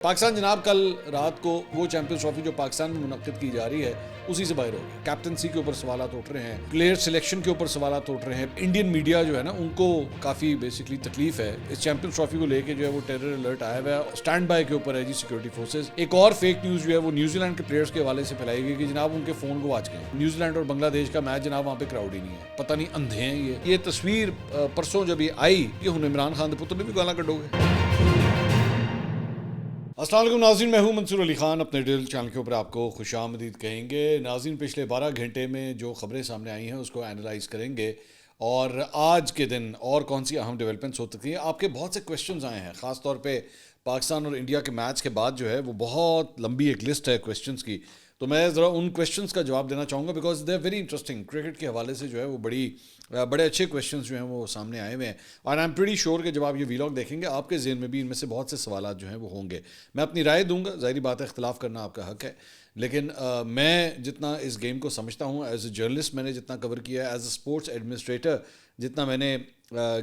پاکستان جناب کل رات کو وہ چیمپئنز ٹرافی جو پاکستان میں منعقد کی جا رہی ہے اسی سے باہر ہو گیا. کیپٹنسی کے اوپر سوالات اٹھ رہے ہیں, پلیئر سلیکشن کے اوپر سوالات اٹھ رہے ہیں. انڈین میڈیا جو ہے نا ان کو کافی بیسکلی تکلیف ہے اس چیمپئنز ٹرافی کو لے کے. جو ہے وہ ٹیرر الرٹ آیا ہوا ہے, اسٹینڈ بائی کے اوپر ہے جی سیکورٹی فورسز. ایک اور فیک نیوز جو ہے وہ نیوزی لینڈ کے پلیئرز کے حوالے سے پھیلائی گئی کہ جناب ان کے فون گواچ گئے. نیوزی لینڈ اور بنگلہ دیش کا میچ جناب وہاں پہ کراؤڈ ہی نہیں ہے, پتہ نہیں اندھے ہیں. یہ تصویر پرسوں جب یہ آئی کہ ہن عمران خان دے پتر نے بھی گالاں کڈو گے. السلام علیکم ناظرین, میں ہوں منصور علی خان. اپنے ڈیل چینل کے اوپر آپ کو خوش آمدید کہیں گے. ناظرین, پچھلے 12 گھنٹے میں جو خبریں سامنے آئی ہیں اس کو اینالائز کریں گے اور آج کے دن اور کون سی اہم ڈیولپمنٹس ہو سکتی ہیں. آپ کے بہت سے کویشچنز آئے ہیں, خاص طور پہ پاکستان اور انڈیا کے میچ کے بعد جو ہے وہ بہت لمبی ایک لسٹ ہے کویشچنز کی. تو میں ذرا ان کویشچنز کا جواب دینا چاہوں گا because they are very interesting. Cricket کے حوالے سے جو ہے وہ بڑے اچھے کویشچنز جو ہیں وہ سامنے آئے ہوئے ہیں اور آئی ایم پریٹی شیور کہ جب آپ یہ ویلاگ دیکھیں گے آپ کے ذہن میں بھی ان میں سے بہت سے سوالات جو ہیں وہ ہوں گے. میں اپنی رائے دوں گا, ظاہری بات ہے اختلاف کرنا آپ کا حق ہے, لیکن میں جتنا اس گیم کو سمجھتا ہوں ایز اے جرنلسٹ, میں نے جتنا کور کیا ہے, ایز اے اسپورٹس ایڈمنسٹریٹر جتنا میں نے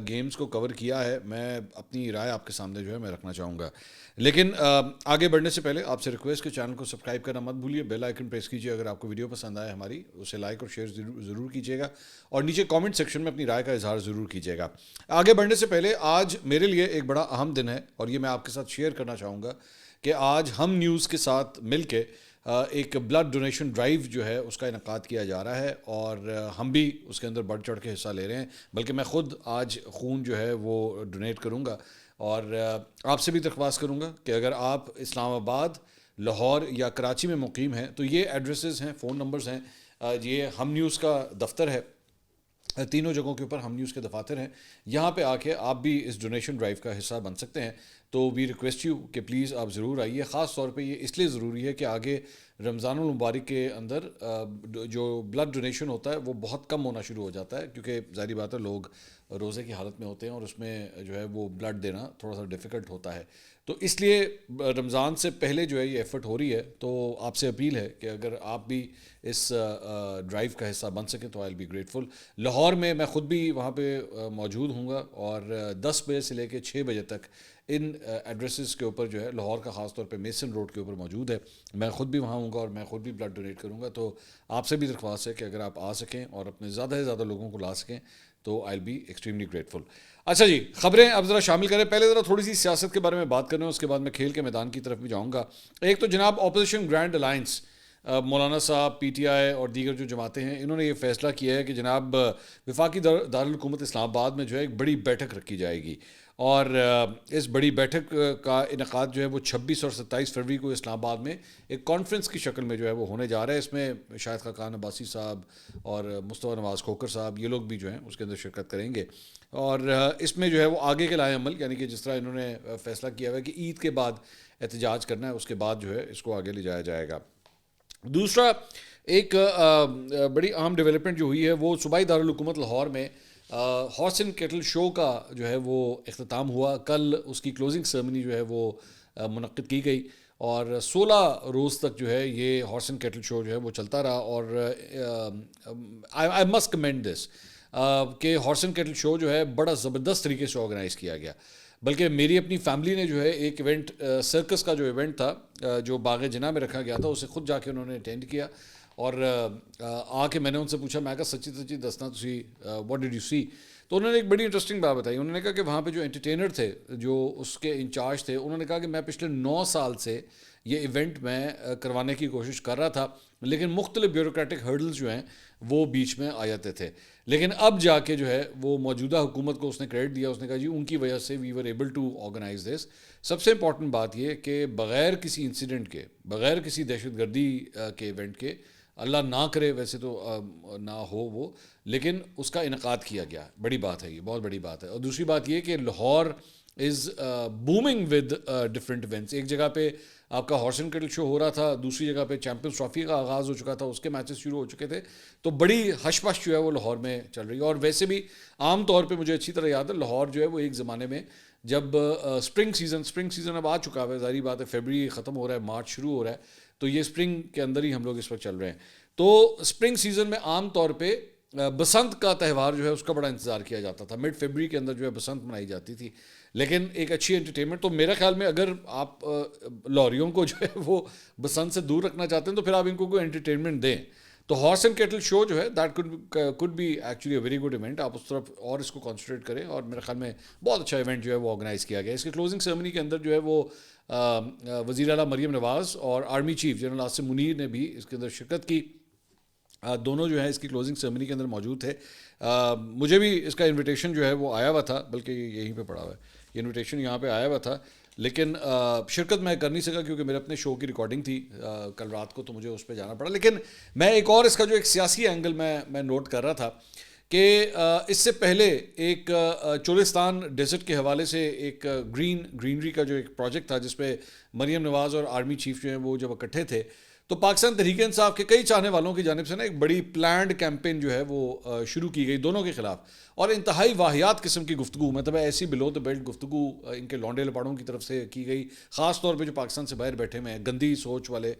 گیمز کو کور کیا ہے, میں اپنی رائے آپ کے سامنے جو ہے میں رکھنا چاہوں گا. لیکن آگے بڑھنے سے پہلے آپ سے ریکویسٹ کہ چینل کو سبسکرائب کرنا مت بھولیے, بیل آئکن پریس کیجیے. اگر آپ کو ویڈیو پسند آئے ہماری اسے لائک اور شیئر ضرور کیجیے گا اور نیچے کامنٹ سیکشن میں اپنی رائے کا اظہار ضرور کیجیے گا. آگے بڑھنے سے پہلے آج میرے لیے ایک بڑا اہم دن ہے اور یہ میں آپ کے ساتھ شیئر کرنا چاہوں گا کہ آج ہم نیوز کے ساتھ مل کے ایک بلڈ ڈونیشن ڈرائیو جو ہے اس کا انعقاد کیا جا رہا ہے اور ہم بھی اس کے اندر بڑھ چڑھ کے حصہ لے رہے ہیں. بلکہ میں خود آج خون جو ہے وہ ڈونیٹ کروں گا اور آپ سے بھی درخواست کروں گا کہ اگر آپ اسلام آباد, لاہور یا کراچی میں مقیم ہیں تو یہ ایڈریسز ہیں, فون نمبرز ہیں, یہ ہم نیوز کا دفتر ہے, تینوں جگہوں کے اوپر ہم نیوز کے دفاتر ہیں. یہاں پہ آ کے آپ بھی اس ڈونیشن ڈرائیو کا حصہ بن سکتے ہیں. تو وی ریکویسٹ یو کہ پلیز آپ ضرور آئیے. خاص طور پہ یہ اس لیے ضروری ہے کہ آگے رمضان المبارک کے اندر جو بلڈ ڈونیشن ہوتا ہے وہ بہت کم ہونا شروع ہو جاتا ہے, کیونکہ ظاہری بات ہے لوگ روزے کی حالت میں ہوتے ہیں اور اس میں جو ہے وہ بلڈ دینا تھوڑا سا ڈیفیکلٹ ہوتا ہے. تو اس لیے رمضان سے پہلے جو ہے یہ ایفرٹ ہو رہی ہے. تو آپ سے اپیل ہے کہ اگر آپ بھی اس ڈرائیو کا حصہ بن سکیں تو آئی ول بی گریٹفل. لاہور میں خود بھی وہاں پہ موجود ہوں گا اور 10 بجے سے لے کے 6 بجے تک ان ایڈریسز کے اوپر جو ہے, لاہور کا خاص طور پہ میسن روڈ کے اوپر موجود ہے, میں خود بھی وہاں ہوں گا اور میں خود بھی بلڈ ڈونیٹ کروں گا. تو آپ سے بھی درخواست ہے کہ اگر آپ آ سکیں اور اپنے زیادہ سے زیادہ لوگوں کو لا سکیں تو آئی ول بی ایکسٹریملی گریٹفل. اچھا جی, خبریں اب ذرا شامل کریں. پہلے ذرا تھوڑی سی سیاست کے بارے میں بات کریں, اس کے بعد میں کھیل کے میدان کی طرف بھی جاؤں گا. ایک تو جناب اپوزیشن گرینڈ الائنس, مولانا صاحب, پی ٹی آئی اور دیگر جو جماعتیں ہیں, انہوں نے یہ فیصلہ کیا ہے کہ جناب وفاقی دارالحکومت اسلام آباد میں جو ہے ایک بڑی بیٹھک رکھی جائے گی اور اس بڑی بیٹھک کا انعقاد جو ہے وہ 26 اور 27 فروری کو اسلام آباد میں ایک کانفرنس کی شکل میں جو ہے وہ ہونے جا رہا ہے. اس میں شاہد خاقان عباسی صاحب اور مصطفیٰ نواز کھوکر صاحب, یہ لوگ بھی جو ہیں اس کے اندر شرکت کریں گے اور اس میں جو ہے وہ آگے کے لائے عمل, یعنی کہ جس طرح انہوں نے فیصلہ کیا ہوا ہے کہ عید کے بعد احتجاج کرنا ہے, اس کے بعد جو ہے اس کو آگے لے جایا جائے گا. دوسرا ایک بڑی اہم ڈیولپمنٹ جو ہوئی ہے وہ صوبائی دارالحکومت لاہور میں ہارس اینڈ کیٹل شو کا جو ہے وہ اختتام ہوا. کل اس کی کلوزنگ سرمنی جو ہے وہ منعقد کی گئی اور 16 روز تک جو ہے یہ ہارس اینڈ کیٹل شو جو ہے وہ چلتا رہا. اور آئی مسٹ کمینڈ دس کہ ہارس اینڈ کیٹل شو جو ہے بڑا زبردست طریقے سے آرگنائز کیا گیا. بلکہ میری اپنی فیملی نے جو ہے ایک ایونٹ, سرکس کا جو ایونٹ تھا جو باغ جناح میں رکھا گیا تھا, اسے خود جا کے انہوں نے اٹینڈ کیا اور آ کے میں نے ان سے پوچھا, میں کہا سچی دسنا تسی واٹ ڈڈ یو سی. تو انہوں نے ایک بڑی انٹرسٹنگ بات بتائی. انہوں نے کہا کہ وہاں پہ جو انٹرٹینر تھے, جو اس کے انچارج تھے, انہوں نے کہا کہ میں پچھلے 9 سال سے یہ ایونٹ میں کروانے کی کوشش کر رہا تھا, لیکن مختلف بیوروکریٹک ہرڈلز جو ہیں وہ بیچ میں آ جاتے تھے. لیکن اب جا کے جو ہے وہ موجودہ حکومت کو اس نے کریڈٹ دیا, اس نے کہا جی ان کی وجہ سے وی ور ایبل ٹو آرگنائز دس. سب سے امپورٹنٹ بات یہ کہ بغیر کسی انسیڈنٹ کے, بغیر کسی دہشت گردی کے ایونٹ کے, اللہ نہ کرے ویسے تو نہ ہو وہ, لیکن اس کا انعقاد کیا گیا. بڑی بات ہے, یہ بہت بڑی بات ہے. اور دوسری بات یہ کہ لاہور از بومنگ ود ڈفرینٹ ایونٹس. ایک جگہ پہ آپ کا ہارس اینڈ کیٹل شو ہو رہا تھا, دوسری جگہ پہ چیمپئنز ٹرافی کا آغاز ہو چکا تھا, اس کے میچز شروع ہو چکے تھے. تو بڑی ہش پش جو ہے وہ لاہور میں چل رہی ہے. اور ویسے بھی عام طور پہ مجھے اچھی طرح یاد ہے لاہور جو ہے وہ ایک زمانے میں جب اسپرنگ سیزن اب آ چکا ہے, ظاہری بات ہے فیبرری ختم ہو رہا ہے, مارچ شروع ہو رہا ہے, تو یہ اسپرنگ کے اندر ہی ہم لوگ اس وقت چل رہے ہیں. تو اسپرنگ سیزن میں عام طور پہ بسنت کا تہوار جو ہے اس کا بڑا انتظار کیا جاتا تھا. مڈ فیبرری کے اندر جو ہے بسنت منائی جاتی تھی. لیکن ایک اچھی انٹرٹینمنٹ. تو میرے خیال میں اگر آپ لاہوریوں کو جو ہے وہ بسنت سے دور رکھنا چاہتے ہیں تو پھر آپ ان کو کوئی انٹرٹینمنٹ دیں. تو ہارس اینڈ کیٹل شو جو ہے that could be actually a very good event. آپ اس طرف اور اس کو کانسنٹریٹ کریں, اور میرے خیال میں بہت اچھا ایونٹ جو ہے وہ آرگنائز کیا گیا. اس کی کلوزنگ سیرمنی کے اندر جو ہے وہ وزیر اعلیٰ مریم نواز اور army chief general Asim Munir نے بھی اس کے اندر شرکت کی. دونوں جو ہے اس کی کلوزنگ سیرمنی کے اندر موجود تھے. مجھے بھی اس کا انویٹیشن جو ہے وہ آیا ہوا تھا, بلکہ یہیں پہ پڑا ہوا ہے, یہ انویٹیشن یہاں پہ آیا ہوا تھا, لیکن شرکت میں کر نہیں سکا کیونکہ میرے اپنے شو کی ریکارڈنگ تھی کل رات کو, تو مجھے اس پہ جانا پڑا. لیکن میں ایک اور اس کا جو ایک سیاسی اینگل میں نوٹ کر رہا تھا کہ اس سے پہلے ایک چولستان ڈیزرٹ کے حوالے سے ایک گرینری کا جو ایک پروجیکٹ تھا جس پہ مریم نواز اور آرمی چیف جو ہیں وہ جب اکٹھے تھے, تو پاکستان تحریک انصاف کے کئی چاہنے والوں کی جانب سے نا ایک بڑی پلانڈ کیمپین جو ہے وہ شروع کی گئی دونوں کے خلاف, اور انتہائی واہیات قسم کی گفتگو, مطلب ایسی بلو دا بیلٹ گفتگو ان کے لونڈے لپاڑوں کی طرف سے کی گئی, خاص طور پہ جو پاکستان سے باہر بیٹھے ہوئے ہیں, گندی سوچ والے,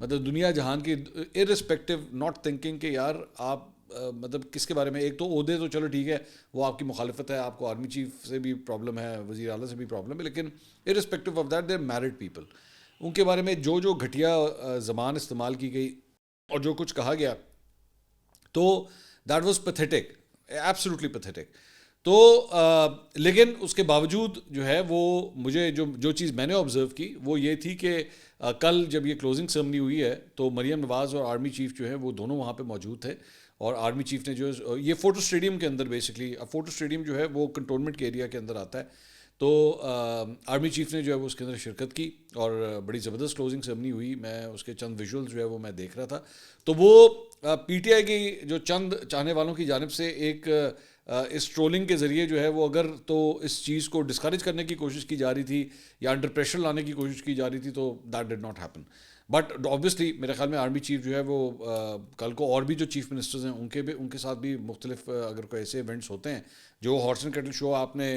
مطلب دنیا جہان کی ارسپیکٹو ناٹ تھنکنگ کہ یار آپ مطلب کس کے بارے میں, ایک تو عہدے تو چلو ٹھیک ہے وہ آپ کی مخالفت ہے, آپ کو آرمی چیف سے بھی پرابلم ہے, وزیر اعلیٰ سے بھی پرابلم ہے, لیکن irrespective of that they married people, ان کے بارے میں جو گھٹیا زبان استعمال کی گئی اور جو کچھ کہا گیا, تو that was pathetic, absolutely pathetic. تو لیکن اس کے باوجود جو ہے وہ مجھے جو چیز میں نے آبزرو کی وہ یہ تھی کہ کل جب یہ کلوزنگ سیرمنی ہوئی ہے تو مریم نواز اور آرمی چیف جو ہے وہ دونوں وہاں پہ موجود تھے, اور آرمی چیف نے جو یہ فوٹو اسٹیڈیم کے اندر, بیسکلی فوٹو اسٹیڈیم جو ہے وہ کنٹونمنٹ کے ایریا کے اندر آتا ہے, تو آرمی چیف نے جو ہے وہ اس کے اندر شرکت کی اور بڑی زبردست کلوزنگ سیرمنی ہوئی. میں اس کے چند ویژول جو ہے وہ میں دیکھ رہا تھا, تو وہ پی ٹی آئی کی جو چند چاہنے والوں کی جانب سے ایک اس ٹرولنگ کے ذریعے جو ہے وہ اگر تو اس چیز کو ڈسکریج کرنے کی کوشش کی جا رہی تھی یا انڈر پریشر لانے کی کوشش کی جا رہی تھی, تو that did not happen. But obviously میرے خیال میں آرمی چیف جو ہے وہ کل کو اور بھی جو چیف منسٹرز ہیں ان کے ساتھ بھی مختلف اگر کوئی ایسے ایونٹس ہوتے ہیں, جو ہارس اینڈ کیٹل شو آپ نے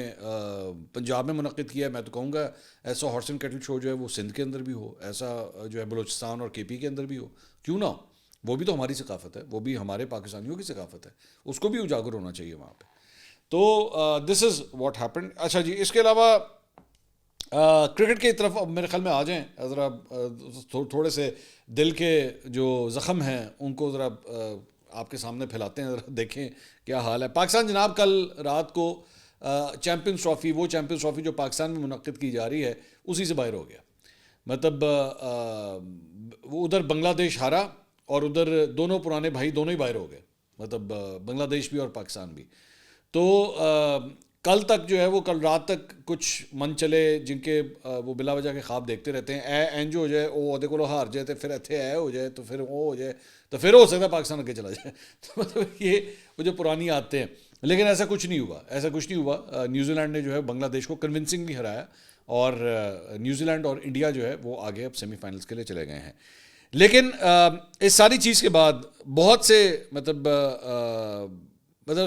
پنجاب میں منعقد کیا ہے, میں تو کہوں گا ایسا ہارس اینڈ کیٹل شو جو ہے وہ سندھ کے اندر بھی ہو, ایسا جو ہے بلوچستان اور کے پی کے اندر بھی ہو, کیوں نہ ہو, وہ بھی تو ہماری ثقافت ہے, وہ بھی ہمارے پاکستانیوں کی ثقافت ہے, اس کو بھی اجاگر ہونا چاہیے وہاں پہ. تو دس از واٹ ہیپنڈ. اچھا جی, اس کے علاوہ کرکٹ کی طرف اب میرے خیال میں آ جائیں, ذرا تھوڑے سے دل کے جو زخم ہیں ان کو ذرا آپ کے سامنے پھیلاتے ہیں, ذرا دیکھیں کیا حال ہے. پاکستان جناب کل رات کو چیمپئنز ٹرافی, وہ چیمپئنز ٹرافی جو پاکستان میں منعقد کی جا رہی ہے, اسی سے باہر ہو گیا. مطلب وہ ادھر بنگلہ دیش ہارا اور ادھر دونوں پرانے بھائی دونوں ہی باہر ہو گئے, مطلب بنگلہ دیش بھی اور پاکستان بھی. تو کل تک جو ہے وہ کل رات تک کچھ من چلے جن کے وہ بلا وجہ کے خواب دیکھتے رہتے ہیں, اے اینج ہو جائے, او عہدے کو ہار جائے, تو پھر ایتھے اے ہو جائے, تو پھر او ہو جائے, تو پھر ہو سکتا ہے پاکستان آگے چلا جائے. تو مطلب یہ وہ جو پرانی عادتیں ہیں, لیکن ایسا کچھ نہیں ہوا, ایسا کچھ نہیں ہوا. نیوزی لینڈ نے جو ہے بنگلہ دیش کو کنونسنگلی ہرایا, اور نیوزی لینڈ اور انڈیا جو ہے وہ آگے اب سیمی فائنلز کے لیے چلے گئے ہیں. لیکن اس ساری چیز کے بعد بہت سے مطلب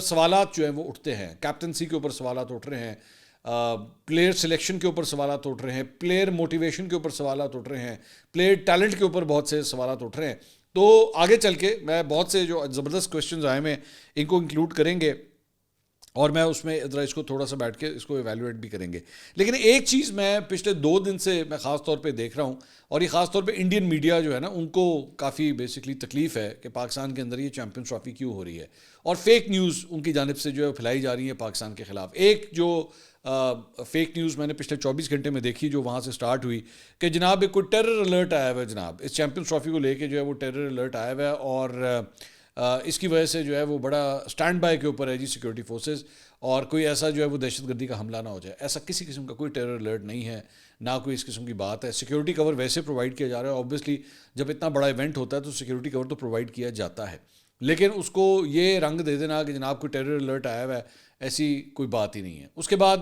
سوالات جو ہیں وہ اٹھتے ہیں. کیپٹنسی کے اوپر سوالات اٹھ رہے ہیں, پلیئر سلیکشن کے اوپر سوالات اٹھ رہے ہیں, پلیئر موٹیویشن کے اوپر سوالات اٹھ رہے ہیں, پلیئر ٹیلنٹ کے اوپر بہت سے سوالات اٹھ رہے ہیں. تو آگے چل کے میں بہت سے جو زبردست کویشچنز آئے ہیں ان کو انکلوڈ کریں گے, اور میں اس میں ذرا اس کو تھوڑا سا بیٹھ کے اس کو ایویلویٹ بھی کریں گے. لیکن ایک چیز میں پچھلے 2 دن سے میں خاص طور پہ دیکھ رہا ہوں, اور یہ خاص طور پہ انڈین میڈیا جو ہے نا ان کو کافی بیسکلی تکلیف ہے کہ پاکستان کے اندر یہ چیمپئنز ٹرافی کیوں ہو رہی ہے, اور فیک نیوز ان کی جانب سے جو ہے پھیلائی جا رہی ہے پاکستان کے خلاف. ایک جو فیک نیوز میں نے پچھلے 24 گھنٹے میں دیکھی جو وہاں سے سٹارٹ ہوئی کہ جناب ایک کوئی ٹیرر الرٹ آیا ہوا ہے, جناب اس چیمپئنز ٹرافی کو لے کے جو ہے وہ ٹیرر الرٹ آیا ہوا ہے, اور اس کی وجہ سے جو ہے وہ بڑا اسٹینڈ بائی کے اوپر ہے جی سیکورٹی فورسز, اور کوئی ایسا جو ہے وہ دہشت گردی کا حملہ نہ ہو جائے. ایسا کسی قسم کا کوئی ٹیرر الرٹ نہیں ہے, نہ کوئی اس قسم کی بات ہے. سیکورٹی کور ویسے پرووائڈ کیا جا رہا ہے, اوبویسلی جب اتنا بڑا ایونٹ ہوتا ہے تو سیکورٹی کور تو پرووائڈ کیا جاتا ہے, لیکن اس کو یہ رنگ دے دینا کہ جناب کوئی ٹیرر الرٹ آیا ہوا ہے, ایسی کوئی بات ہی نہیں ہے. اس کے بعد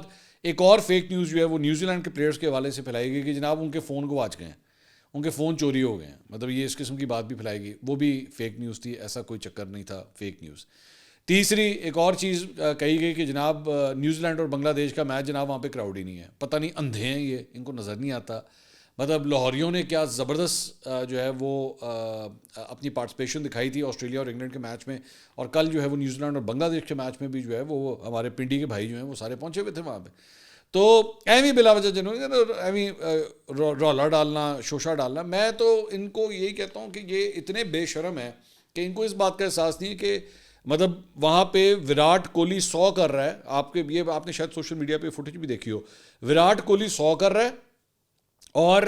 ایک اور فیک نیوز جو ہے وہ نیوزی لینڈ کے پلیئرز کے حوالے سے پھیلائی گئی کہ جناب ان کے فون گواچ گئے ہیں, ان کے فون چوری ہو گئے ہیں, مطلب یہ اس قسم کی بات بھی پھیلائی گئی, وہ بھی فیک نیوز تھی. ایسا کوئی چکر نہیں تھا, فیک نیوز. تیسری ایک اور چیز کہی گئی کہ جناب نیوزی لینڈ اور بنگلہ دیش کا میچ جناب وہاں پہ کراؤڈ ہی نہیں ہے, پتہ نہیں اندھے ہیں یہ, ان کو نظر نہیں آتا. مطلب لاہوریوں نے کیا زبردست جو ہے وہ اپنی پارٹیسپیشن دکھائی تھی آسٹریلیا اور انگلینڈ کے میچ میں, اور کل جو ہے وہ نیوزی لینڈ اور بنگلہ دیش کے میچ میں بھی جو ہے وہ ہمارے پنڈی کے بھائی جو ہیں وہ سارے پہنچے ہوئے تھے وہاں پہ. تو ایویں بلا وجہ جنہوں ایویں رولا ڈالنا شوشا ڈالنا. میں تو ان کو یہی کہتا ہوں کہ یہ اتنے بے شرم ہیں کہ ان کو اس بات کا احساس نہیں ہے کہ مطلب وہاں پہ وراٹ کوہلی 100 کر رہا ہے. آپ نے شاید سوشل میڈیا پہ فوٹیج بھی دیکھی ہو, وراٹ کوہلی 100 کر رہا ہے اور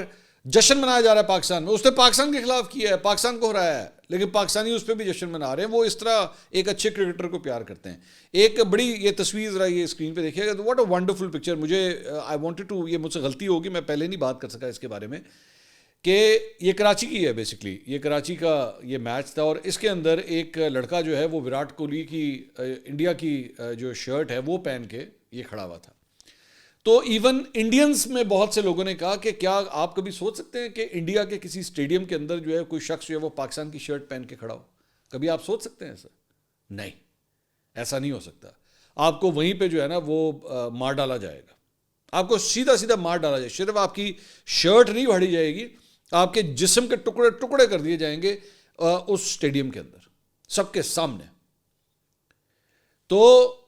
جشن منایا جا رہا ہے پاکستان میں. اس نے پاکستان کے خلاف کیا ہے, پاکستان کو ہرایا ہے, لیکن پاکستانی اس پہ بھی جشن منا رہے ہیں. وہ اس طرح ایک اچھے کرکٹر کو پیار کرتے ہیں. ایک بڑی یہ تصویر ذرا یہ اسکرین پہ دیکھیے گا, واٹ اے ونڈرفل پکچر. مجھے آئی وانٹڈ ٹو, یہ مجھ سے غلطی ہوگی, میں پہلے نہیں بات کر سکا اس کے بارے میں, کہ یہ کراچی کی ہے بیسکلی, یہ کراچی کا یہ میچ تھا اور اس کے اندر ایک لڑکا جو ہے وہ وراٹ کوہلی کی انڈیا کی جو شرٹ ہے وہ پہن کے یہ کھڑا ہوا تھا. تو ایون انڈینز میں بہت سے لوگوں نے کہا کہ کیا آپ کبھی سوچ سکتے ہیں کہ انڈیا کے کسی اسٹیڈیم کے اندر جو ہے کوئی شخص جو ہے وہ پاکستان کی شرٹ پہن کے کھڑا ہو؟ کبھی آپ سوچ سکتے ہیں ایسا؟ نہیں, ایسا نہیں ہو سکتا. آپ کو وہیں پہ جو ہے نا وہ مار ڈالا جائے گا, آپ کو سیدھا سیدھا مار ڈالا جائے گا. صرف آپ کی شرٹ نہیں اڑی جائے گی, آپ کے جسم کے ٹکڑے ٹکڑے کر دیے جائیں گے اس اسٹیڈیم کے اندر سب کے سامنے. تو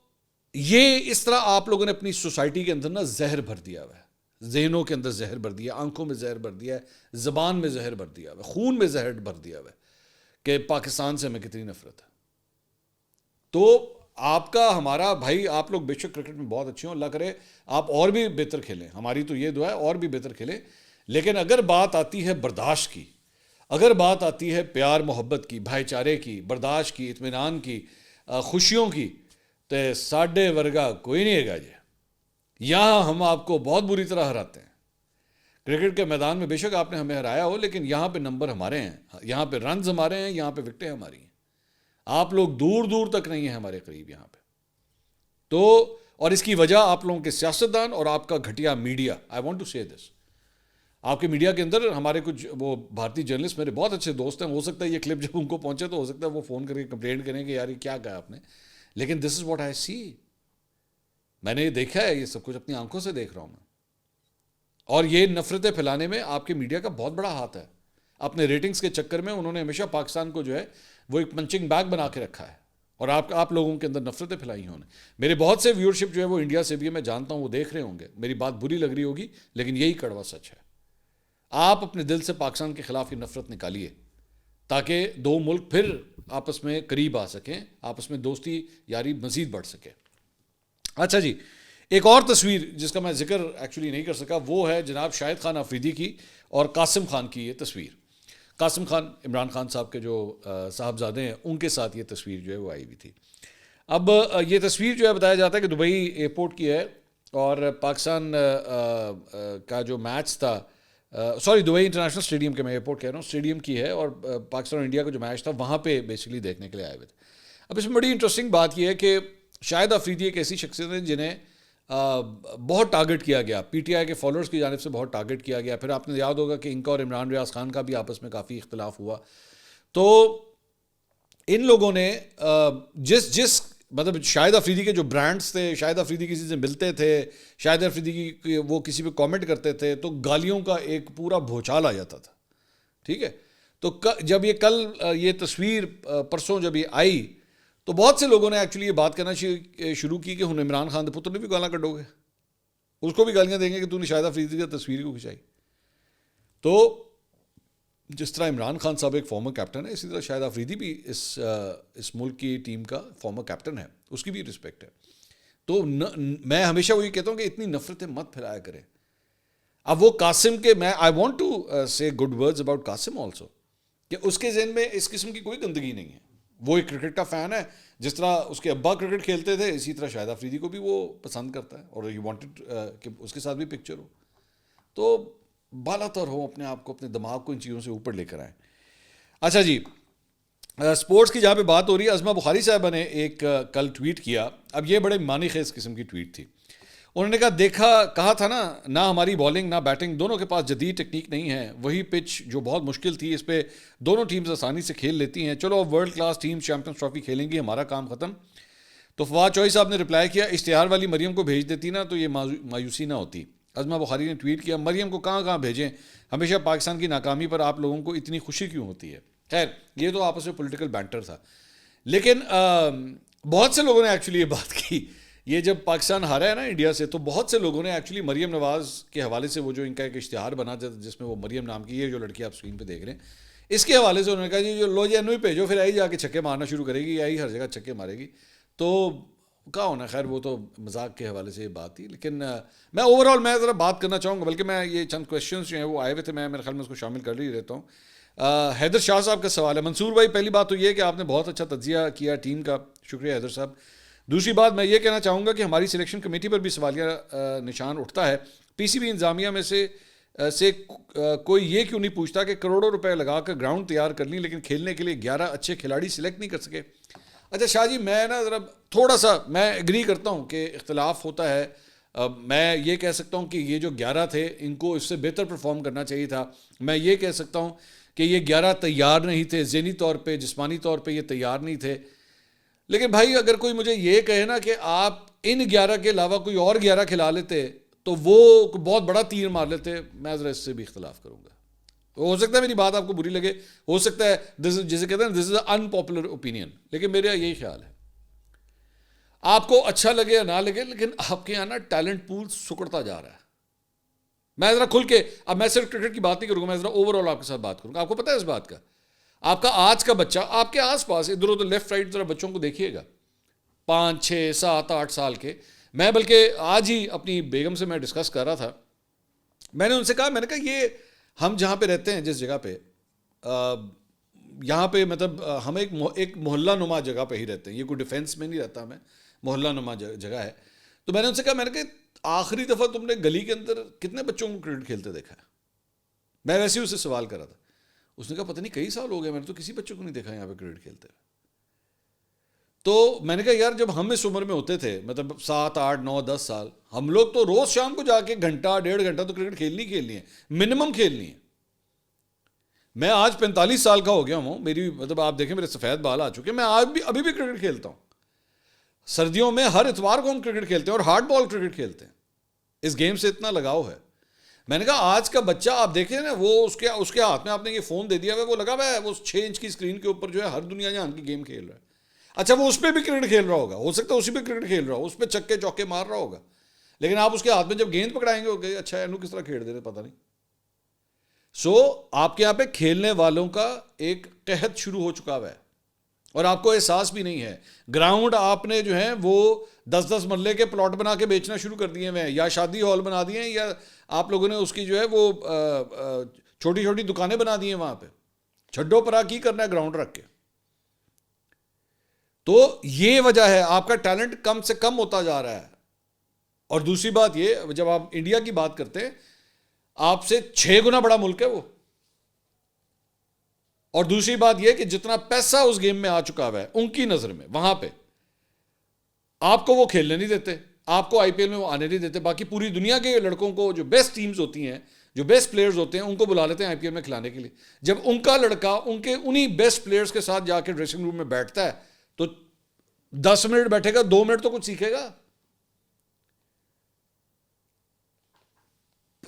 یہ اس طرح آپ لوگوں نے اپنی سوسائٹی کے اندر نا زہر بھر دیا ہوا ہے, ذہنوں کے اندر زہر بھر دیا, آنکھوں میں زہر بھر دیا ہے, زبان میں زہر بھر دیا ہوا ہے, خون میں زہر بھر دیا ہوا ہے کہ پاکستان سے ہمیں کتنی نفرت ہے. تو آپ کا ہمارا بھائی, آپ لوگ بے شک کرکٹ میں بہت اچھے ہوں, اللہ کرے آپ اور بھی بہتر کھیلیں, ہماری تو یہ دعا ہے اور بھی بہتر کھیلیں. لیکن اگر بات آتی ہے برداشت کی, اگر بات آتی ہے پیار محبت کی, بھائی چارے کی, برداشت کی, اطمینان کی, خوشیوں کی, تو ساڈے ورگا کوئی نہیں ہے گا جی. یہاں ہم آپ کو بہت بری طرح ہراتے ہیں. کرکٹ کے میدان میں بے شک آپ نے ہمیں ہرایا ہو, لیکن یہاں پہ نمبر ہمارے ہیں, یہاں پہ رنز ہمارے ہیں, یہاں پہ وکٹیں ہماری ہیں. آپ لوگ دور دور تک نہیں ہیں ہمارے قریب یہاں پہ. تو اور اس کی وجہ آپ لوگوں کے سیاستدان اور آپ کا گھٹیا میڈیا. آئی وانٹ ٹو سے دس, آپ کے میڈیا کے اندر ہمارے کچھ وہ بھارتی جرنلسٹ میرے بہت اچھے دوست ہیں, ہو سکتا ہے یہ کلپ جب ان کو پہنچے تو ہو سکتا ہے وہ فون کر کے کمپلینٹ کریں کہ یار یہ کیا کہا آپ نے, لیکن دس از واٹ آئی سی. میں نے یہ دیکھا ہے, یہ سب کچھ اپنی آنکھوں سے دیکھ رہا ہوں میں. اور یہ نفرتیں پھیلانے میں آپ کے میڈیا کا بہت بڑا ہاتھ ہے. اپنے ریٹنگز کے چکر میں انہوں نے ہمیشہ پاکستان کو جو ہے وہ ایک پنچنگ بیگ بنا کے رکھا ہے, اور آپ لوگوں کے اندر نفرتیں پھیلائی ہیں انہوں نے. میرے بہت سے ویورشپ جو ہے وہ انڈیا سے بھی ہے, میں جانتا ہوں وہ دیکھ رہے ہوں گے, میری بات بری لگ رہی ہوگی لیکن یہی کڑوا سچ ہے. آپ اپنے دل سے پاکستان کے خلاف یہ نفرت نکالیے تاکہ دو ملک پھر آپس میں قریب آ سکیں, آپس میں دوستی یاری مزید بڑھ سکے. اچھا جی, ایک اور تصویر جس کا میں ذکر ایکچولی نہیں کر سکا وہ ہے جناب شاہد خان آفریدی کی اور قاسم خان کی یہ تصویر. قاسم خان عمران خان صاحب کے جو صاحبزادے ہیں ان کے ساتھ یہ تصویر جو ہے وہ آئی ہوئی تھی. اب یہ تصویر جو ہے بتایا جاتا ہے کہ دبئی ایئرپورٹ کی ہے اور پاکستان کا جو میچ تھا, سوری دبئی انٹرنیشنل اسٹیڈیم کے, میں ایئرپورٹ کہہ رہا ہوں, اسٹیڈیم کی ہے, اور پاکستان اور انڈیا کا جو میچ تھا وہاں پہ بیسکلی دیکھنے کے لیے آئے ہوئے تھے. اب اس میں بڑی انٹرسٹنگ بات یہ ہے کہ شاہد آفریدی ایک ایسی شخصیت ہے جنہیں بہت ٹارگٹ کیا گیا, پی ٹی آئی کے فالوورز کی جانب سے بہت ٹارگٹ کیا گیا. پھر آپ نے یاد ہوگا کہ ان کا اور عمران ریاض خان کا بھی آپس میں کافی اختلاف ہوا. تو ان لوگوں نے جس مطلب شاہد آفریدی کے جو برانڈز تھے, شاہد آفریدی کسی سے ملتے تھے, شاہد آفریدی کی وہ کسی پہ کامنٹ کرتے تھے تو گالیوں کا ایک پورا بھوچال آ جاتا تھا. ٹھیک ہے, تو جب یہ کل یہ تصویر پرسوں جب یہ آئی تو بہت سے لوگوں نے ایکچولی یہ بات کرنا شروع کی کہ ہن عمران خان کے پتر نے بھی گالاں کڈو گے, اس کو بھی گالیاں دیں گے کہ تو نے شاہد آفریدی کی تصویر کو کھنچائی. تو جس طرح عمران خان صاحب ایک فارمر کیپٹن ہے, اسی طرح شاہد آفریدی بھی اس ملک کی ٹیم کا فارمر کیپٹن ہے, اس کی بھی رسپیکٹ ہے. تو میں ہمیشہ وہی کہتا ہوں کہ اتنی نفرتیں مت پھیلایا کریں. اب وہ قاسم کے, میں آئی وانٹ ٹو سے good words about Qasim also, کہ اس کے ذہن میں اس قسم کی کوئی گندگی نہیں ہے. وہ ایک کرکٹ کا فین ہے, جس طرح اس کے ابا کرکٹ کھیلتے تھے اسی طرح شاہد آفریدی کو بھی وہ پسند کرتا ہے, اور ہی وانٹڈ کہ اس کے ساتھ بھی پکچر ہو. تو بالا تر ہو, اپنے آپ کو, اپنے دماغ کو ان چیزوں سے اوپر لے کر آئیں. اچھا جی, اسپورٹس کی جہاں پہ بات ہو رہی ہے, ازما بخاری صاحبہ نے ایک کل ٹویٹ کیا. اب یہ بڑے معنی خیز قسم کی ٹویٹ تھی. انہوں نے کہا تھا نا, نہ ہماری بالنگ نہ بیٹنگ دونوں کے پاس جدید ٹیکنیک نہیں ہے, وہی پچ جو بہت مشکل تھی اس پہ دونوں ٹیمز آسانی سے کھیل لیتی ہیں, چلو اب world class team champions trophy کھیلیں گی, ہمارا کام ختم. تو فواد چوہی صاحب نے رپلائی کیا, اشتہار والی مریم کو بھیج دیتی نا تو یہ مایوسی نہ ہوتی. ازما بخاری نے ٹویٹ کیا, مریم کو کہاں بھیجیں, ہمیشہ پاکستان کی ناکامی پر آپ لوگوں کو اتنی خوشی کیوں ہوتی ہے. خیر, یہ تو آپس میں پولیٹیکل بینٹر تھا, لیکن بہت سے لوگوں نے ایکچولی یہ بات کی یہ جب پاکستان ہارا ہے نا انڈیا سے تو بہت سے لوگوں نے ایکچولی مریم نواز کے حوالے سے وہ جو ان کا ایک اشتہار بنا جس میں وہ مریم نام کی یہ جو لڑکی آپ اسکرین پہ دیکھ رہے ہیں اس کے حوالے سے انہوں نے کہا جی جو لو جی انو ہی بھیجو پھر آئی جا کے چھکے مارنا شروع کرے گی آئی ہر جگہ چھکے مارے گی. تو کہا ہونا خیر وہ تو مذاق کے حوالے سے یہ بات تھی, لیکن میں اوور آل میں ذرا بات کرنا چاہوں گا, بلکہ میں یہ چند کویشچنس جو ہیں وہ آئے ہوئے تھے میں میرے خیال میں اس کو شامل کر ہی رہتا ہوں. حیدر شاہ صاحب کا سوال ہے. منصور بھائی پہلی بات تو یہ کہ آپ نے بہت اچھا تجزیہ کیا ٹیم کا, شکریہ حیدر صاحب. دوسری بات میں یہ کہنا چاہوں گا کہ ہماری سلیکشن کمیٹی پر بھی سوالیہ نشان اٹھتا ہے. پی سی بی انتظامیہ میں سے کوئی یہ کیوں نہیں پوچھتا کہ کروڑوں روپے لگا کر گراؤنڈ تیار کر لیں لیکن کھیلنے کے لیے 11 اچھے کھلاڑی سلیکٹ نہیں کر سکے. اچھا شاہ جی میں نا ذرا تھوڑا سا میں ایگری کرتا ہوں کہ اختلاف ہوتا ہے. میں یہ کہہ سکتا ہوں کہ یہ جو 11 تھے ان کو اس سے بہتر پرفارم کرنا چاہیے تھا. میں یہ کہہ سکتا ہوں کہ یہ 11 تیار نہیں تھے, ذہنی طور پہ جسمانی طور پہ یہ تیار نہیں تھے. لیکن بھائی اگر کوئی مجھے یہ کہے نا کہ آپ ان 11 کے علاوہ کوئی اور 11 کھلا لیتے تو وہ بہت بڑا تیر مار لیتے, میں ذرا اس سے بھی اختلاف کروں گا. ہو سکتا ہے میری بات آپ کو بری لگے, ہو سکتا ہے جسے کہتے ہیں دس از ان پاپولر اوپینین, لیکن میرا یہی خیال ہے. آپ کو اچھا لگے یا نہ لگے لیکن آپ کے یہاں نا ٹیلنٹ پول سکڑتا جا رہا ہے. میں ذرا کھل کے, اب میں صرف کرکٹ کی بات نہیں کروں گا, میں ذرا اوور آل آپ کے ساتھ بات کروں گا. آپ کو پتہ ہے اس بات کا, آپ کا آج کا بچہ آپ کے آس پاس ادھر ادھر لیفٹ رائٹ ذرا بچوں کو دیکھیے گا 5 6 7 8 سال کے. میں بلکہ آج ہی اپنی بیگم سے میں ڈسکس کر رہا تھا, میں نے ان سے کہا, میں نے کہا یہ ہم جہاں پہ رہتے ہیں جس جگہ پہ یہاں پہ مطلب ہم ایک محلہ نما جگہ پہ ہی رہتے ہیں, یہ کوئی ڈیفینس میں نہیں رہتا, ہمیں محلہ نما جگہ ہے. تو میں نے ان سے کہا, میں نے کہا آخری دفعہ تم نے گلی کے اندر کتنے بچوں کو کرکٹ کھیلتے دیکھا ہے؟ میں ویسے ہی اس سے سوال کر رہا تھا. اس نے کہا پتہ نہیں کئی سال ہو گئے میں نے تو کسی بچوں کو نہیں دیکھا یہاں پہ کرکٹ کھیلتے ہوئے. تو میں نے کہا یار جب ہم اس عمر میں ہوتے تھے مطلب 7 8 9 10 سال, ہم لوگ تو روز شام کو جا کے گھنٹہ 1.5 گھنٹہ تو کرکٹ کھیلنی ہے, منیمم کھیلنی ہے. میں آج 45 سال کا ہو گیا ہوں, میری مطلب آپ دیکھیں میرے سفید بال آ چکے ہیں, میں آج بھی ابھی بھی کرکٹ کھیلتا ہوں. سردیوں میں ہر اتوار کو ہم کرکٹ کھیلتے ہیں اور ہارڈ بال کرکٹ کھیلتے ہیں. اس گیم سے اتنا لگاؤ ہے. میں نے کہا آج کا بچہ آپ دیکھیں نا, وہ اس کے ہاتھ میں آپ نے یہ فون دے دیا ہوا, وہ لگا ہوا ہے وہ 6 انچ کی اسکرین کے اوپر جو ہے ہر دنیا جہان کی گیم کھیل رہا ہے. اچھا وہ اس پہ بھی کرکٹ کھیل رہا ہوگا, ہو سکتا ہے اسی پہ کرکٹ کھیل رہا ہو, اس پہ چکے چوکے مار رہا ہوگا, لیکن آپ اس کے ہاتھ میں جب گیند پکڑائیں گے ہوگا اچھا اینو کس طرح کھیل دے رہے پتہ نہیں. آپ کے یہاں پہ کھیلنے والوں کا ایک قحط شروع ہو چکا ہوا ہے اور آپ کو احساس بھی نہیں ہے. گراؤنڈ آپ نے جو ہے وہ 10 مرلے کے پلاٹ بنا کے بیچنا شروع کر دیے ہیں, یا شادی ہال بنا دیے ہیں, یا آپ لوگوں نے اس کی جو ہے وہ چھوٹی چھوٹی دکانیں بنا دی ہیں وہاں پہ. چھڈو پرا کی کرنا ہے گراؤنڈ رکھ کے. تو یہ وجہ ہے آپ کا ٹیلنٹ کم سے کم ہوتا جا رہا ہے. اور دوسری بات یہ, جب آپ انڈیا کی بات کرتے ہیں آپ سے 6 گنا بڑا ملک ہے وہ. اور دوسری بات یہ کہ جتنا پیسہ اس گیم میں آ چکا ہوا ہے ان کی نظر میں وہاں پہ آپ کو وہ کھیلنے نہیں دیتے, آپ کو آئی پی ایل میں وہ آنے نہیں دیتے. باقی پوری دنیا کے لڑکوں کو جو بیسٹ ٹیمز ہوتی ہیں, جو بیسٹ پلیئرز ہوتے ہیں, ان کو بلا لیتے ہیں آئی پی ایل میں کھلانے کے لیے. جب ان کا لڑکا انہی بیسٹ پلیئرز کے ساتھ جا کے ڈریسنگ روم میں بیٹھتا ہے تو 10 منٹ بیٹھے گا, 2 منٹ تو کچھ سیکھے گا.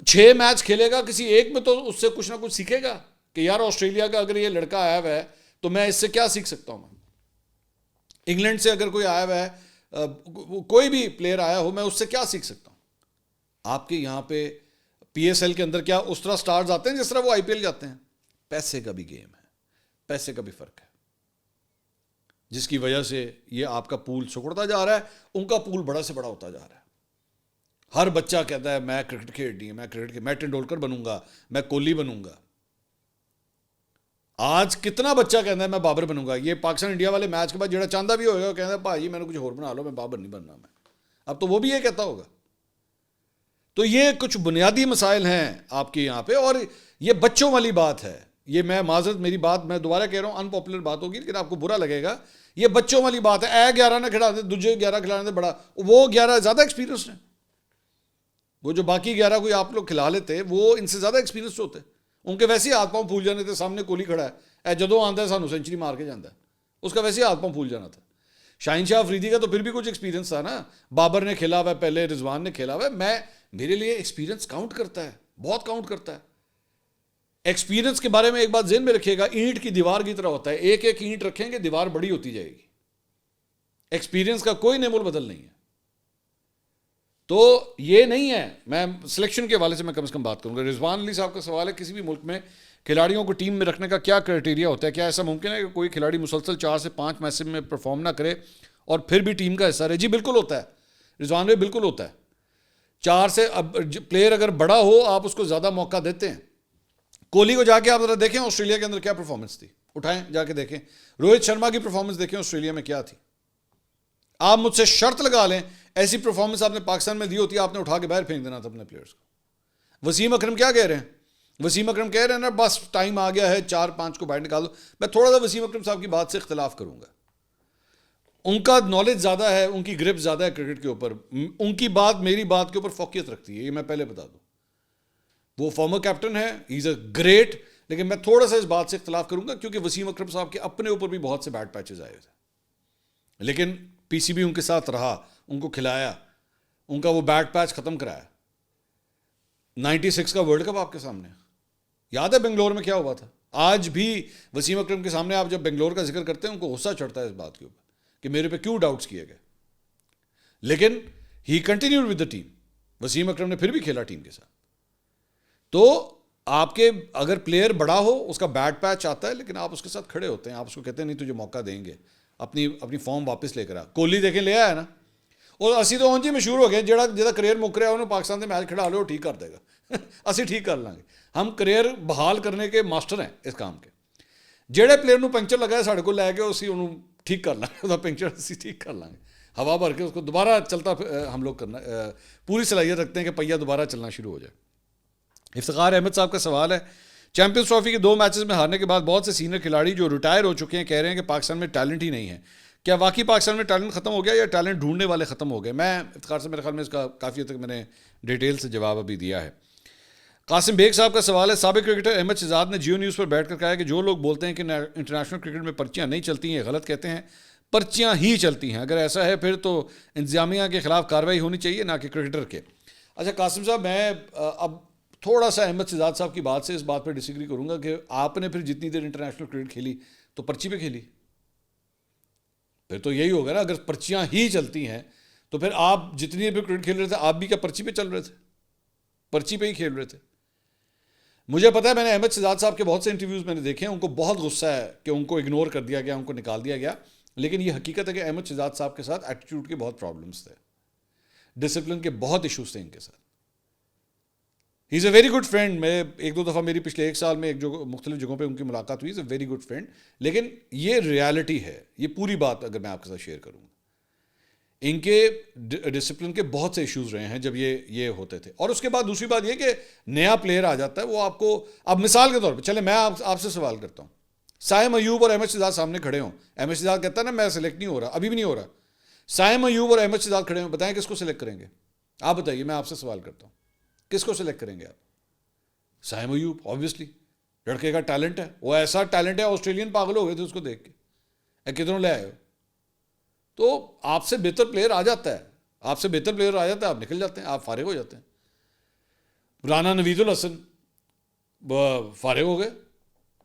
6 میچ کھیلے گا, کسی ایک میں تو اس سے کچھ نہ کچھ سیکھے گا کہ یار آسٹریلیا کا اگر یہ لڑکا آیا ہوا ہے تو میں اس سے کیا سیکھ سکتا ہوں. انگلینڈ سے اگر کوئی آیا ہوا ہے, کوئی بھی پلیئر آیا ہو, میں اس سے کیا سیکھ سکتا ہوں. آپ کے یہاں پہ پی ایس ایل کے اندر کیا اس طرح سٹارز آتے ہیں جس طرح وہ آئی پی ایل جاتے ہیں؟ پیسے کا بھی گیم ہے, پیسے کا بھی فرق ہے, جس کی وجہ سے یہ آپ کا پول سکڑتا جا رہا ہے, ان کا پول بڑا سے بڑا ہوتا جا رہا ہے. ہر بچہ کہتا ہے میں کرکٹ کھیلنی ہے, میں ٹنڈولکر بنوں گا, میں کوہلی بنوں گا. آج کتنا بچہ کہتا ہے میں بابر بنوں گا. یہ پاکستان انڈیا والے میچ کے بعد جڑا چاندہ بھی ہوئے گا وہ کہتا ہے بھائی میں نے کچھ اور بنا لو, میں بابر نہیں بننا. میں اب تو وہ بھی یہ کہتا ہوگا. تو یہ کچھ بنیادی مسائل ہیں آپ کے یہاں پہ, اور یہ بچوں والی بات ہے. یہ میں معذرت, میری بات میں دوبارہ کہہ رہا ہوں ان پاپولر بات ہوگی لیکن آپ کو برا لگے گا. یہ بچوں والی بات ہے. 11 نہ کھڑا دے, دوسرے 11 کھلانے دے بڑا, وہ 11 زیادہ ایکسپیرینس ہیں. وہ جو باقی 11 کوئی آپ لوگ کھلا لیتے وہ ان سے زیادہ ایکسپیرینس ہوتے. ان کے ویسے ہی ہاتھ پاؤں پھول جانے تھے. سامنے کوہلی کھڑا ہے, اے جدوں آتا ہے سانو سینچری مار کے جاتا ہے, اس کا ویسے ہی ہاتھ پاؤں پھول جانا تھا. شاہین شاہ افریدی کا تو پھر بھی کچھ ایکسپیرینس تھا نا. بابر نے کھیلا ہوا ہے پہلے, رضوان نے کھیلا ہوا ہے. میرے لیے ایکسپیرینس کاؤنٹ کرتا ہے, بہت کاؤنٹ کرتا ہے. ایکسپیرینس کے بارے میں ایک بات ذہن میں رکھیے گا, اینٹ کی دیوار کی طرح ہوتا ہے. ایک اینٹ رکھیں گے دیوار بڑی ہوتی جائے گی. ایکسپیرینس کا کوئی نعم البدل نہیں ہے. تو یہ نہیں ہے. میں سلیکشن کے حوالے سے میں کم از کم بات کروں گا. رضوان علی صاحب کا سوال ہے کسی بھی ملک میں کھلاڑیوں کو ٹیم میں رکھنے کا کیا کرائٹیریا ہوتا ہے؟ کیا ایسا ممکن ہے کہ کوئی کھلاڑی مسلسل 4 سے 5 میچ میں پرفارم نہ کرے اور پھر بھی ٹیم کا حصہ رہے؟ جی بالکل ہوتا ہے رضوان بھائی, بالکل ہوتا ہے. 4 سے اب پلیئر اگر بڑا ہو آپ اس کو زیادہ موقع دیتے ہیں. کوہلی کو جا کے آپ ذرا دیکھیں آسٹریلیا کے اندر کیا پرفارمنس تھی, اٹھائیں جا کے دیکھیں. روہت شرما کی پرفارمنس دیکھیں آسٹریلیا میں کیا تھی. آپ مجھ سے شرط لگا لیں ایسی پرفارمنس آپ نے پاکستان میں دی ہوتی ہے آپ نے اٹھا کے باہر پھینک دینا تھا اپنے پلیئرس کو. وسیم اکرم کیا کہہ رہے ہیں؟ وسیم اکرم کہہ رہے ہیں نا بس ٹائم آ گیا ہے 4-5 کو باہر نکال دو. میں تھوڑا سا وسیم اکرم صاحب کی بات سے اختلاف کروں گا. ان کا نالج زیادہ ہے, ان کی گرپ زیادہ ہے کرکٹ کے اوپر. ان کی بات میری بات کے اوپر فوقیت رکھتی ہے, یہ میں پہلے بتا دوں. وہ فارمر کیپٹن ہے, ہی از اے گریٹ, لیکن میں تھوڑا سا اس بات سے اختلاف کروں گا کیونکہ وسیم اکرم صاحب کے اپنے اوپر بھی بہت سے بیڈ پیچز آئے تھے, لیکن پی سی بی ان کے ساتھ رہا, ان کو کھلایا, ان کا وہ بیڈ پیچ ختم کرایا. 96 کا ورلڈ کپ آپ کے سامنے یاد ہے بنگلور میں کیا ہوا تھا. آج بھی وسیم اکرم کے سامنے آپ جب بنگلور کا ذکر کرتے ہیں ان کو غصہ چڑھتا ہے اس بات کے اوپر کہ میرے پہ کیوں ڈاؤٹس کیے گئے, لیکن he continued with the team. Wasim Akram نے پھر بھی کھیلا ٹیم کے ساتھ. تو آپ کے اگر پلیئر بڑا ہو اس کا بیڈ پیچ آتا ہے لیکن آپ اس کے ساتھ کھڑے ہوتے ہیں, آپ اس کو کہتے ہیں نہیں تجھے موقع دیں گے, اپنی فارم واپس لے کر آ. کوہلی دیکھیں لے آیا نا, اور اسی تو جی مشہور ہو گئے جہاں کریئر مک رہا ہے انہوں پاکستان سے میچ کھڑا لو ٹھیک کر دے گا. اسی ٹھیک کر لیں گے, ہم کریئر بحال کرنے کے ماسٹر ہیں اس کام کے. جہے پلیئر نو پنکچر لگا ہے ساڑھے کو لے کے اسی انہوں ٹھیک کر لیں گے, پنکچر اسی ٹھیک کر لیں گے, ہوا بھر کے اس کو دوبارہ چلتا ہم لوگ کرنا پوری صلاحیت رکھتے ہیں کہ پہیا دوبارہ چلنا شروع ہو جائے. افتخار احمد صاحب کا سوال ہے چیمپئنز ٹرافی کے 2 میچز میں ہارنے کے بعد بہت سے سینئر کھلاڑی جو ریٹائر ہو چکے ہیں کہہ رہے ہیں کہ پاکستان میں ٹیلنٹ ہی نہیں ہے. کیا واقعی پاکستان میں ٹیلنٹ ختم ہو گیا یا ٹیلنٹ ڈھونڈنے والے ختم ہو گئے؟ میں افتخار سے میرے خیال میں اس کا کافی حد تک میں نے ڈیٹیل سے جواب ابھی دیا ہے. قاسم بیگ صاحب کا سوال ہے سابق کرکٹر احمد شہزاد نے جیو نیوز پر بیٹھ کر کہا ہے کہ جو لوگ بولتے ہیں کہ انٹرنیشنل کرکٹ میں پرچیاں نہیں چلتی ہیں غلط کہتے ہیں, پرچیاں ہی چلتی ہیں. اگر ایسا ہے پھر تو انتظامیہ کے خلاف کارروائی ہونی چاہیے نہ کہ کرکٹر کے. اچھا قاسم صاحب, میں اب تھوڑا سا احمد شہزاد صاحب کی بات سے اس بات پہ ڈس ایگری کروں گا کہ آپ نے پھر جتنی دیر انٹرنیشنل کرکٹ کھیلی تو پرچی پہ کھیلی, پھر تو یہی ہوگا نا. اگر پرچیاں ہی چلتی ہیں تو پھر آپ جتنی دیر پہ کرکٹ کھیل رہے تھے آپ بھی کیا پرچی پہ چل رہے تھے؟ پرچی پہ ہی کھیل رہے تھے. مجھے پتا ہے میں نے احمد شہزاد صاحب کے بہت سے انٹرویوز میں نے دیکھے ہیں, ان کو بہت غصہ ہے کہ ان کو اگنور کر دیا گیا, ان کو نکال دیا گیا, لیکن یہ حقیقت ہے کہ احمد شہزاد صاحب کے ساتھ ایٹیٹیوڈ کے بہت پرابلمس تھے, ڈسپلن کے بہت ایشوز تھے ان کے ساتھ. ہی از اے ویری گڈ فرینڈ. میں 1-2 دفعہ میری پچھلے 1 سال میں مختلف جگہوں پہ ان کی ملاقات ہوئی. از اے ویری گڈ فرینڈ, لیکن یہ ریالٹی ہے, یہ پوری بات اگر میں آپ کے ساتھ شیئر کروں, ان کے ڈسپلن کے بہت سے ایشوز رہے ہیں جب یہ ہوتے تھے. اور اس کے بعد دوسری بات یہ کہ نیا پلیئر آ جاتا ہے, وہ آپ کو اب مثال کے طور پہ چلے میں آپ سے سوال کرتا ہوں, سائم ایوب اور احمد شہزاد سامنے کھڑے ہوں, احمد شہزاد کہتا ہے نا میں سلیکٹ نہیں ہو رہا, ابھی بھی نہیں ہو رہا. سائم ایوب اور احمد شہزاد کھڑے ہوں, بتائیں کس کو سلیکٹ کریں گے؟ آپ بتائیے, میں آپ سے سوال کرتا ہوں, کس کو سلیکٹ کریں گے آپ؟ سائم ایوب آبویسلی, لڑکے کا ٹیلنٹ ہے, وہ ایسا ٹیلنٹ ہے آسٹریلین پاگل ہو گئے تھے اس کو دیکھ کے, کدھروں لے آئے ہو. تو آپ سے بہتر پلیئر آ جاتا ہے, آپ سے بہتر پلیئر آ جاتا ہے, آپ نکل جاتے ہیں, آپ فارغ ہو جاتے ہیں. رانا نوید الحسن فارغ ہو گئے,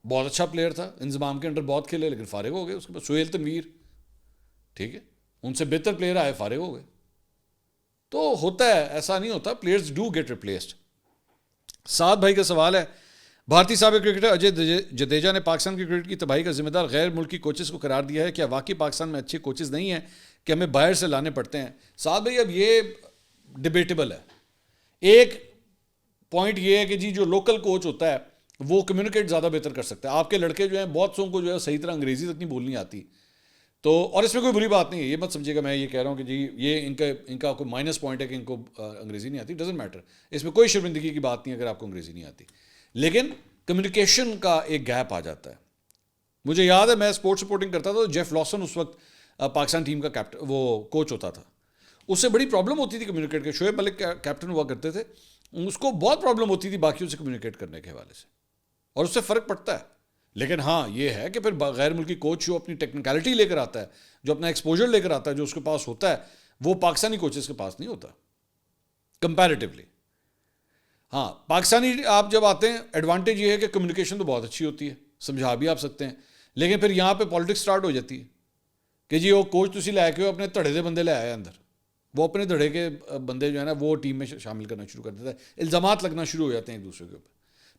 بہت اچھا پلیئر تھا, انضمام کے انڈر بہت کھیلے لیکن فارغ ہو گئے. اس کے بعد سہیل تنویر, ٹھیک ہے, ان سے بہتر پلیئر آئے, فارغ ہو گئے. تو ہوتا ہے, ایسا نہیں ہوتا, پلیئرز ڈو گیٹ ریپلیسڈ. سعد بھائی کا سوال ہے بھارتی سابق کرکٹر اجے جڈیجا نے پاکستان کی کرکٹ کی تباہی کا ذمہ دار غیر ملکی کوچز کو قرار دیا ہے. کیا واقعی پاکستان میں اچھے کوچز نہیں ہیں کہ ہمیں باہر سے لانے پڑتے ہیں؟ سعد بھائی اب یہ ڈبیٹیبل ہے. ایک پوائنٹ یہ ہے کہ جی جو لوکل کوچ ہوتا ہے وہ کمیونیکیٹ زیادہ بہتر کر سکتا ہے. آپ کے لڑکے جو ہیں بہت سو کو جو ہے صحیح طرح انگریزی تک نہیں بولنی آتی, تو اور اس میں کوئی بری بات نہیں ہے, یہ مت سمجھے گا میں یہ کہہ رہا ہوں کہ جی یہ ان کا کوئی مائنس پوائنٹ ہے کہ ان کو انگریزی نہیں آتی. ڈزنٹ میٹر, اس میں کوئی شرمندگی کی بات نہیں اگر آپ کو انگریزی نہیں آتی, لیکن کمیونیکیشن کا ایک گیپ آ جاتا ہے. مجھے یاد ہے میں اسپورٹس رپورٹنگ کرتا تھا تو جیف لاسن اس وقت پاکستان ٹیم کا کیپٹن وہ کوچ ہوتا تھا, اس سے بڑی پرابلم ہوتی تھی کمیونیکیٹ کے. شعیب ملک کیپٹن ہوا کرتے تھے, اس کو بہت پرابلم ہوتی تھی باقیوں سے کمیونیکیٹ کرنے کے حوالے سے, اور اس سے فرق پڑتا ہے. لیکن ہاں یہ ہے کہ پھر غیر ملکی کوچ جو اپنی ٹیکنیکلٹی لے کر آتا ہے, جو اپنا ایکسپوجر لے کر آتا ہے, جو اس کے پاس ہوتا ہے, وہ پاکستانی کوچز کے پاس نہیں ہوتا کمپیریٹیولی. ہاں پاکستانی آپ جب آتے ہیں ایڈوانٹیج یہ ہے کہ کمیونیکیشن تو بہت اچھی ہوتی ہے, سمجھا بھی آپ سکتے ہیں, لیکن پھر یہاں پہ پالیٹکس سٹارٹ ہو جاتی ہے کہ جی وہ کوچ تسی لے کے اپنے تھڑے دے بندے لے آئے اندر, وہ اپنے دھڑے کے بندے جو ہے نا وہ ٹیم میں شامل کرنا شروع کر دیتا ہے, الزامات لگنا شروع ہو جاتے ہیں ایک دوسرے کے اوپر.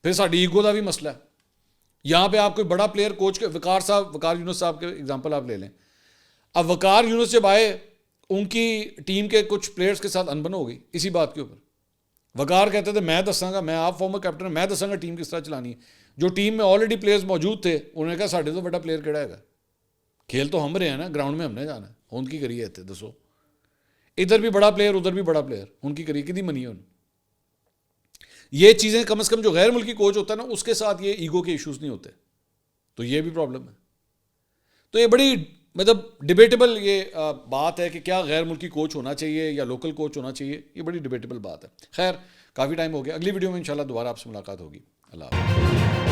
پھر ساڈی ایگو کا بھی مسئلہ ہے. یہاں پہ آپ کوئی بڑا پلیئر کوچ کے وقار یونس صاحب کے اگزامپل آپ لے لیں. اب وقار یونس جب آئے ان کی ٹیم کے کچھ پلیئرز کے ساتھ انبن ہو گئی اسی بات کے اوپر. وقار کہتے تھے میں دساں گا, میں آپ فارمر کیپٹن میں دساں گا ٹیم کس طرح چلانی ہے. جو ٹیم میں آلریڈی پلیئرز موجود تھے انہوں نے کہا ساڈے تو بڑا پلیئر کیڑا ہے, کھیل تو ہم رہے ہیں نا, گراؤنڈ میں ہم نے جانا ہے, ان کی کریے تھے دسو, ادھر بھی بڑا پلیئر ادھر بھی بڑا پلیئر, ان کی کریے کتنی منی ہے. یہ چیزیں کم از کم جو غیر ملکی کوچ ہوتا ہے نا اس کے ساتھ یہ ایگو کے ایشوز نہیں ہوتے, تو یہ بھی پرابلم ہے. تو یہ بڑی مطلب ڈبیٹیبل یہ بات ہے کہ کیا غیر ملکی کوچ ہونا چاہیے یا لوکل کوچ ہونا چاہیے, یہ بڑی ڈبیٹیبل بات ہے. خیر کافی ٹائم ہو گیا, اگلی ویڈیو میں انشاءاللہ دوبارہ آپ سے ملاقات ہوگی. اللہ حافظ.